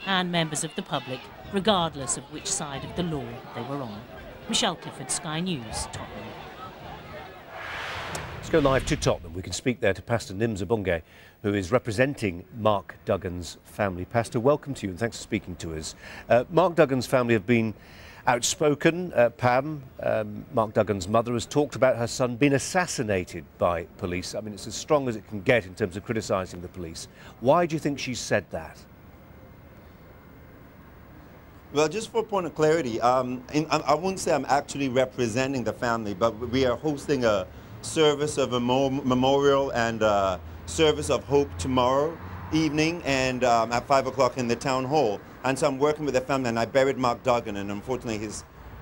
and members of the public, regardless of which side of the law they were on. Michelle Clifford, Sky News, Tottenham. Let's go live to Tottenham. We can speak there to Pastor Nims Obunge, who is representing Mark Duggan's family. Pastor, welcome to you and thanks for speaking to us. Mark Duggan's family have been outspoken. Pam, Mark Duggan's mother, has talked about her son being assassinated by police. I mean, it's as strong as it can get in terms of criticising the police. Why do you think she's said that? Well, just for a point of clarity, I wouldn't say I'm actually representing the family, but we are hosting a service of a memorial and service of hope tomorrow evening and at 5 o'clock in the town hall. And so I'm working with the family, and I buried Mark Duggan and unfortunately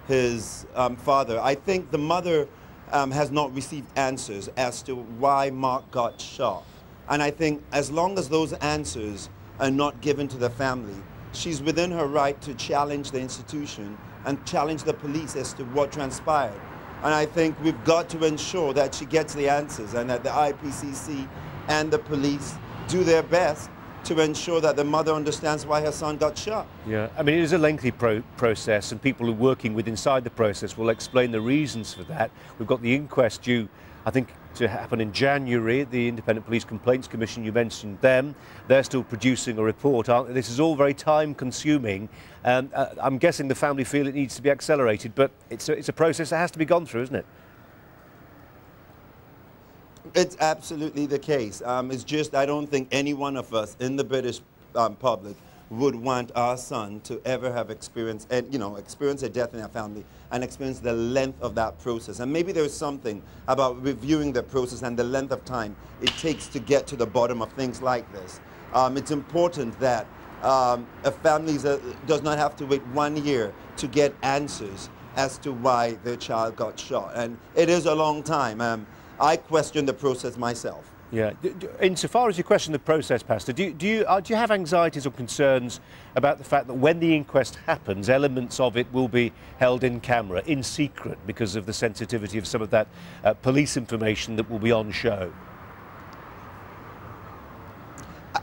his father. I think the mother has not received answers as to why Mark got shot. And I think as long as those answers are not given to the family, she's within her right to challenge the institution and challenge the police as to what transpired. And I think we've got to ensure that she gets the answers and that the IPCC and the police do their best to ensure that the mother understands why her son got shot. Yeah, I mean, it is a lengthy process, and people who are working with inside the process will explain the reasons for that. We've got the inquest due, I think, to happen in January. The Independent Police Complaints Commission, you mentioned them. They're still producing a report, aren't they? This is all very time-consuming. I'm guessing the family feel it needs to be accelerated, but it's a process that has to be gone through, isn't it? It's absolutely the case. It's just I don't think any one of us in the British public would want our son to ever have experienced a death in our family and experience the length of that process. And maybe there's something about reviewing the process and the length of time it takes to get to the bottom of things like this. It's important that a family does not have to wait 1 year to get answers as to why their child got shot. And it is a long time. I question the process myself. Yeah. Insofar as you question the process, Pastor, do you have anxieties or concerns about the fact that when the inquest happens, elements of it will be held in camera, in secret, because of the sensitivity of some of that police information that will be on show?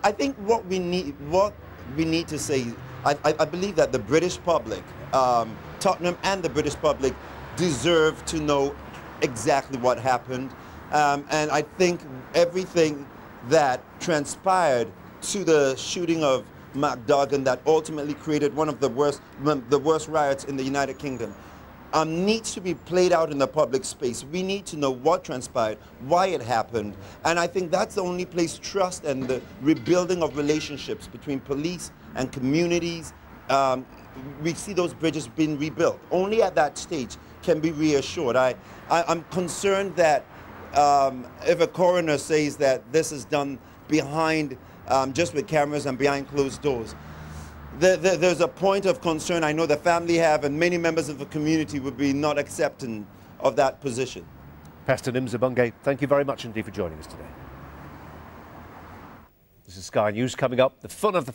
I think what we need to say, I believe that the British public, Tottenham and the British public, deserve to know exactly what happened. And I think everything that transpired to the shooting of Mark Duggan that ultimately created one of the worst riots in the United Kingdom needs to be played out in the public space. We need to know what transpired, why it happened, and I think that's the only place trust and the rebuilding of relationships between police and communities, we see those bridges being rebuilt. Only at that stage can be reassured. I'm concerned that if a coroner says that this is done behind, just with cameras and behind closed doors, there's a point of concern I know the family have, and many members of the community would be not accepting of that position. Pastor Nims Obunge, thank you very much indeed for joining us today. This is Sky News. Coming up, the fun of the